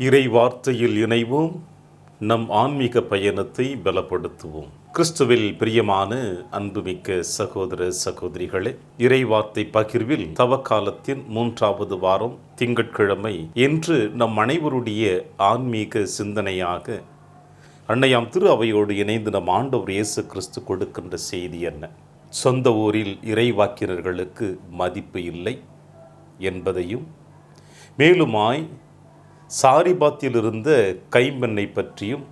இறை வார்த்தையில் இணைவோம். நம் ஆன்மீக பயணத்தை பலப்படுத்துவோம். கிறிஸ்துவில் பிரியமான அன்புமிக்க சகோதர சகோதரிகளே, இறை வார்த்தை பகிர்வில் தவக்காலத்தின் 3வது வாரம் திங்கட்கிழமை என்று நம் அனைவருடைய ஆன்மீக சிந்தனையாக அன்னையாம் திரு அவையோடு இணைந்து நம் ஆண்டவர் இயேசு கிறிஸ்து கொடுக்கின்ற செய்தி என்ன? சொந்த ஊரில் இறைவாக்கினர்களுக்கு மதிப்பு இல்லை என்பதையும், மேலுமாய் சாரிபாத்தில் இருந்த கைம்பெண்ணை பற்றியும்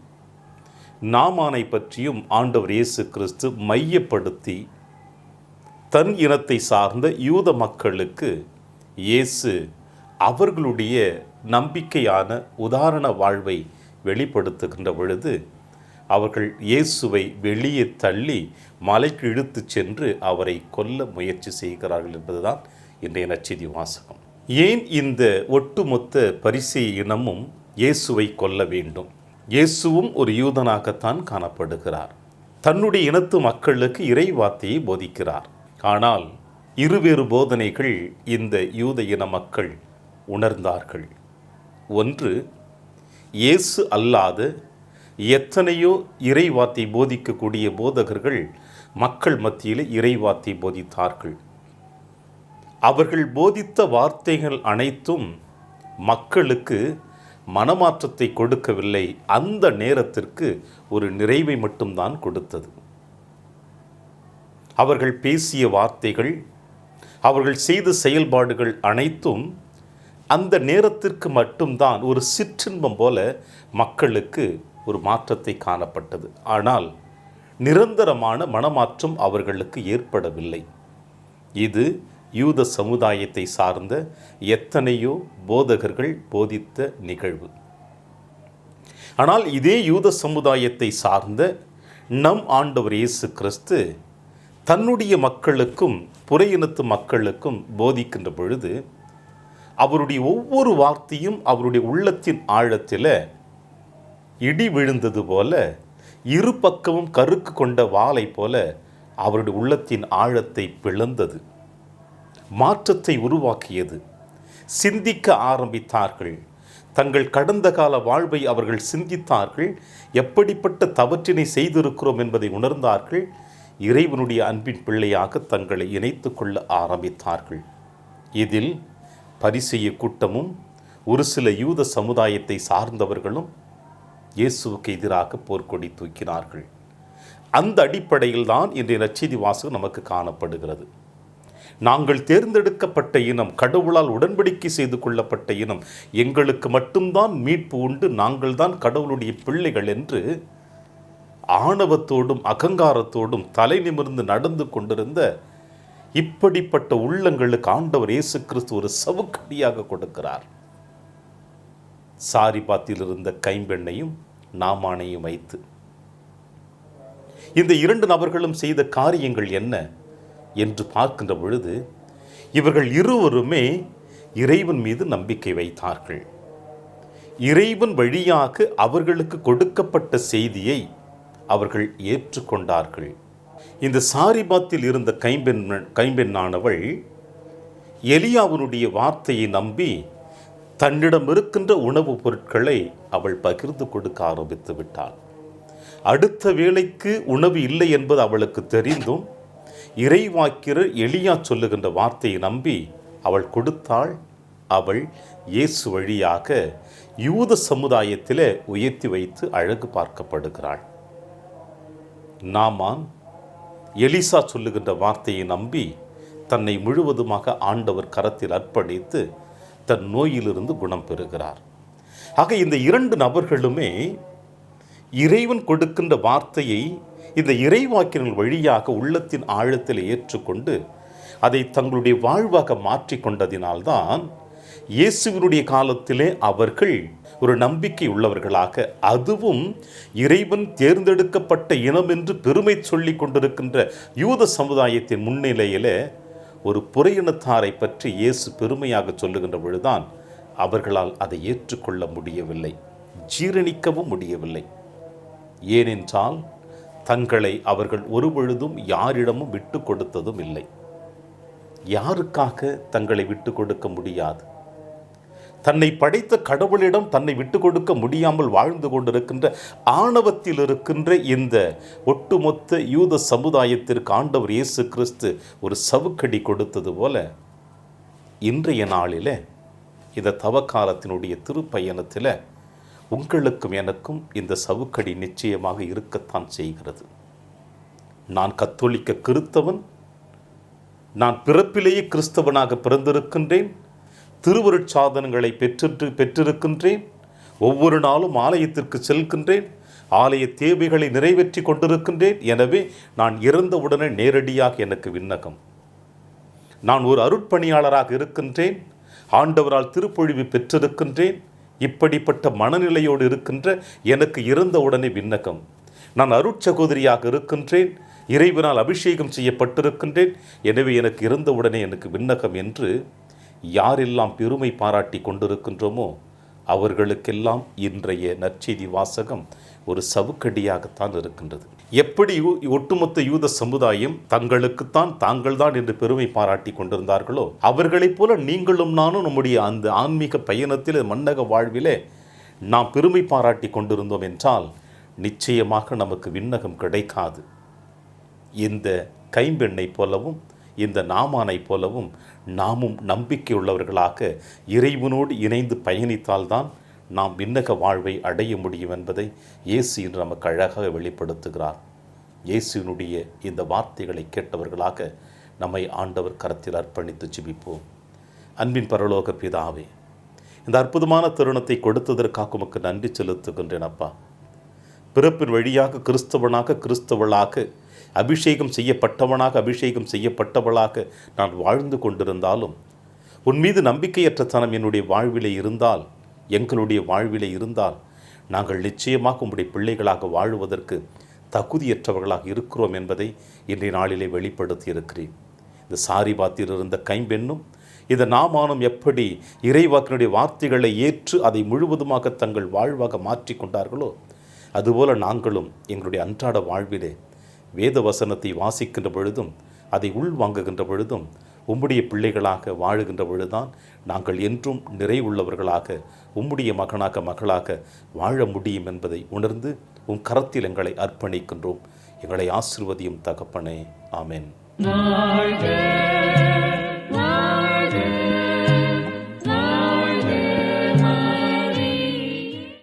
நாமானை பற்றியும் ஆண்டவர் இயேசு கிறிஸ்து மையப்படுத்தி தன் இனத்தை சார்ந்த யூத மக்களுக்கு இயேசு அவர்களுடைய நம்பிக்கையான உதாரண வாழ்வை வெளிப்படுத்துகின்ற பொழுது அவர்கள் இயேசுவை வெளியே தள்ளி மலைக்கு இழுத்து சென்று அவரை கொல்ல முயற்சி செய்கிறார்கள் என்பதுதான் இன்றைய நற்செய்தி வாசகம். ஏன் இந்த ஒட்டுமொத்த பரிசேய இனமும் இயேசுவை கொல்ல வேண்டும்? இயேசுவும் ஒரு யூதனாகத்தான் காணப்படுகிறார். தன்னுடைய இனத்து மக்களுக்கு இறை வார்த்தையை போதிக்கிறார். ஆனால் இருவேறு போதனைகள் இந்த யூத இன மக்கள் உணர்ந்தார்கள். ஒன்று, இயேசு அல்லாத எத்தனையோ இறைவார்த்தை போதிக்கக்கூடிய போதகர்கள் மக்கள் மத்தியில் இறைவார்த்தை போதித்தார்கள். அவர்கள் போதித்த வார்த்தைகள் அனைத்தும் மக்களுக்கு மனமாற்றத்தை கொடுக்கவில்லை, அந்த நேரத்திற்கு ஒரு நிறைவை மட்டும்தான் கொடுத்தது. அவர்கள் பேசிய வார்த்தைகள், அவர்கள் செய்த செயல்பாடுகள் அனைத்தும் அந்த நேரத்திற்கு மட்டும்தான் ஒரு சிற்றின்பம் போல மக்களுக்கு ஒரு மாற்றத்தை காணப்பட்டது. ஆனால் நிரந்தரமான மனமாற்றம் அவர்களுக்கு ஏற்படவில்லை. இது யூத சமுதாயத்தை சார்ந்த எத்தனையோ போதகர்கள் போதித்த நிகழ்வு. ஆனால் இதே யூத சமுதாயத்தை சார்ந்த நம் ஆண்டவர் இயேசு கிறிஸ்து தன்னுடைய மக்களுக்கும் புற இனத்து மக்களுக்கும் போதிக்கின்ற பொழுது அவருடைய ஒவ்வொரு வார்த்தையும் அவருடைய உள்ளத்தின் ஆழத்தில் இடி விழுந்தது போல, இரு பக்கமும் கருக்கு கொண்ட வாளை போல அவருடைய உள்ளத்தின் ஆழத்தை பிளந்தது, மாற்றத்தை உருவாக்கியது. சிந்திக்க ஆரம்பித்தார்கள். தங்கள் கடந்த கால வாழ்வை அவர்கள் சிந்தித்தார்கள். எப்படிப்பட்ட தவற்றினை செய்திருக்கிறோம் என்பதை உணர்ந்தார்கள். இறைவனுடைய அன்பின் பிள்ளையாக தங்களை இணைத்து கொள்ள ஆரம்பித்தார்கள். இதில் பரிசேய கூட்டமும் ஒரு சில யூத சமுதாயத்தை சார்ந்தவர்களும் இயேசுவுக்கு எதிராக போர்க்கொடி தூக்கினார்கள். அந்த அடிப்படையில் தான் இன்றைய நற்செய்தி வாசகம் நமக்கு காணப்படுகிறது. நாங்கள் தேர்ந்தெடுக்கப்பட்ட இனம், கடவுளால் உடன்படிக்கை செய்து கொள்ளப்பட்ட இனம், எங்களுக்கு மட்டும்தான் மீட்பு உண்டு, நாங்கள் தான் கடவுளுடைய பிள்ளைகள் என்று ஆணவத்தோடும் அகங்காரத்தோடும் தலை நிமிர்ந்து நடந்து கொண்டிருந்த இப்படிப்பட்ட உள்ளங்களுக்கு ஆண்டவர் இயேசு கிறிஸ்து ஒரு சவுக்கடியாக கொடுக்கிறார். சாரிபாத்தில் இருந்த கைம்பெண்ணையும் நாமானையும் வைத்து இந்த இரண்டு நபர்களும் செய்த காரியங்கள் என்ன என்று பார்க்கின்ற பொழுது இவர்கள் இருவருமே இறைவன் மீது நம்பிக்கை வைத்தார்கள். இறைவன் வழியாக அவர்களுக்கு கொடுக்கப்பட்ட செய்தியை அவர்கள் ஏற்றுக்கொண்டார்கள். இந்த சாரிபாத்தில் இருந்த கைம்பெண்ணானவள் எலியாவினுடைய வார்த்தையை நம்பி தன்னிடம் இருக்கின்ற உணவுப் பொருட்களை அவள் பகிர்ந்து கொடுக்க ஆரம்பித்து விட்டாள். அடுத்த வேளைக்கு உணவு இல்லை என்பது அவளுக்கு தெரிந்தும் இறைவாக்கினர் எலியா சொல்லுகின்ற வார்த்தையை நம்பி அவள் கொடுத்தாள். அவள் இயேசு வழியாக யூத சமுதாயத்தில் உயர்த்தி வைத்து அழகு பார்க்கப்படுகிறாள். நாமான் எலிசா சொல்லுகின்ற வார்த்தையை நம்பி தன்னை முழுவதுமாக ஆண்டவர் கரத்தில் அர்ப்பணித்து தன் நோயிலிருந்து குணம் பெறுகிறார். ஆக இந்த இரண்டு நபர்களுமே இறைவன் கொடுக்கின்ற வார்த்தையை இந்த இறைவாக்கினர் வழியாக உள்ளத்தின் ஆழத்தில் ஏற்றுக்கொண்டு அதை தங்களுடைய வாழ்வாக மாற்றிக்கொண்டதினால்தான் இயேசுவினுடைய காலத்திலே அவர்கள் ஒரு நம்பிக்கை உள்ளவர்களாக, அதுவும் இறைவன் தேர்ந்தெடுக்கப்பட்ட இனம் என்று பெருமை சொல்லி கொண்டிருக்கின்ற யூத சமுதாயத்தின் முன்னிலையில் ஒரு புற இனத்தாரை பற்றி இயேசு பெருமையாக சொல்லுகின்ற பொழுதுதான் அவர்களால் அதை ஏற்றுக்கொள்ள முடியவில்லை, ஜீரணிக்கவும் முடியவில்லை. ஏனென்றால் தங்களை அவர்கள் ஒருபொழுதும் யாரிடமும் விட்டு கொடுத்ததும் இல்லை. யாருக்காக தங்களை விட்டு கொடுக்க முடியாது? தன்னை படைத்த கடவுளிடம் தன்னை விட்டு கொடுக்க முடியாமல் வாழ்ந்து கொண்டிருக்கின்ற ஆணவத்தில் இருக்கின்ற இந்த ஒட்டுமொத்த யூத சமுதாயத்திற்கு ஆண்டவர் இயேசு கிறிஸ்து ஒரு சவுக்கடி கொடுத்தது போல இன்றைய நாளில் இந்த தவக்காலத்தினுடைய திருப்பயணத்தில் உங்களுக்கும் எனக்கும் இந்த சவுக்கடி நிச்சயமாக இருக்கத்தான் செய்கிறது. நான் கத்தோலிக்க கிறிஸ்தவன், நான் பிறப்பிலேயே கிறிஸ்தவனாக பிறந்திருக்கின்றேன், திருவருட்சாதனங்களை பெற்றிருக்கின்றேன், ஒவ்வொரு நாளும் ஆலயத்திற்கு செல்கின்றேன், ஆலய தேவைகளை நிறைவேற்றி கொண்டிருக்கின்றேன். எனவே நான் இறந்தவுடனே நேரடியாக எனக்கு விண்ணகம். நான் ஒரு அருட்பணியாளராக இருக்கின்றேன், ஆண்டவரால் திருப்பொழிவு பெற்றிருக்கின்றேன். இப்படிப்பட்ட மனநிலையோடு இருக்கின்ற எனக்கு இறந்தவுடனே விண்ணகம். நான் அருட்சகோதரியாக இருக்கின்றேன், இறைவனால் அபிஷேகம் செய்யப்பட்டிருக்கின்றேன், எனவே எனக்கு இறந்தவுடனே எனக்கு விண்ணகம் என்று யாரெல்லாம் பெருமை பாராட்டி கொண்டிருக்கின்றோமோ அவர்களுக்கெல்லாம் இன்றைய நற்செய்தி வாசகம் ஒரு சவுக்கடியாகத்தான் இருக்கின்றது. எப்படி ஒட்டுமொத்த யூத சமுதாயம் தங்களுக்குத்தான் தாங்கள்தான் என்று பெருமை பாராட்டி கொண்டிருந்தார்களோ அவர்களைப் போல நீங்களும் நானும் நம்முடைய அந்த ஆன்மீக பயணத்தில் மன்னக வாழ்விலே நாம் பெருமை பாராட்டி கொண்டிருந்தோம் என்றால் நிச்சயமாக நமக்கு விண்ணகம் கிடைக்காது. இந்த கைம்பெண்ணை போலவும் இந்த நாமானை போலவும் நாமும் நம்பிக்கையுள்ளவர்களாக இறைவனோடு இணைந்து பயணித்தால்தான் நாம் விண்ணக வாழ்வை அடைய முடியும் என்பதை இயேசு இன்று நமக்கு அழகாக வெளிப்படுத்துகிறார். இயேசுவினுடைய இந்த வார்த்தைகளை கேட்டவர்களாக நம்மை ஆண்டவர் கரத்தில் அர்ப்பணித்து ஜெபிப்போம். அன்பின் பரலோக பிதாவே, இந்த அற்புதமான தருணத்தை கொடுத்ததற்காக உமக்கு நன்றி செலுத்துகின்றேன் அப்பா. பிறப்பின் வழியாக கிறிஸ்தவளாக அபிஷேகம் செய்யப்பட்டவளாக நான் வாழ்ந்து கொண்டிருந்தாலும் உன் மீது நம்பிக்கையற்ற தனம் என்னுடைய வாழ்விலே இருந்தால், எங்களுடைய வாழ்விலே இருந்தால் நாங்கள் நிச்சயமாக உம்முடைய பிள்ளைகளாக வாழுவதற்கு தகுதியற்றவர்களாக இருக்கிறோம் என்பதை இன்றைய நாளிலே வெளிப்படுத்தி இருக்கிறேன். இந்த சாரிபாத்தில் இருந்த கைம்பெண்ணும் இந்த நாமானும் எப்படி இறைவாக்கினுடைய வார்த்தைகளை ஏற்று அதை முழுவதுமாக தங்கள் வாழ்வாக மாற்றி கொண்டார்களோ அதுபோல நாங்களும் எங்களுடைய அன்றாட வாழ்விலே வேத வசனத்தை வாசிக்கின்ற பொழுதும் அதை உள்வாங்குகின்ற பொழுதும் உம்முடைய பிள்ளைகளாக வாழுகின்ற பொழுதுதான் நாங்கள் என்றும் நிறைவுள்ளவர்களாக உம்முடைய மகளாக வாழ முடியும் என்பதை உணர்ந்து உம் கரத்தில் எங்களை அர்ப்பணிக்கின்றோம். எங்களை ஆசீர்வதியும் தகப்பனே. ஆமென்.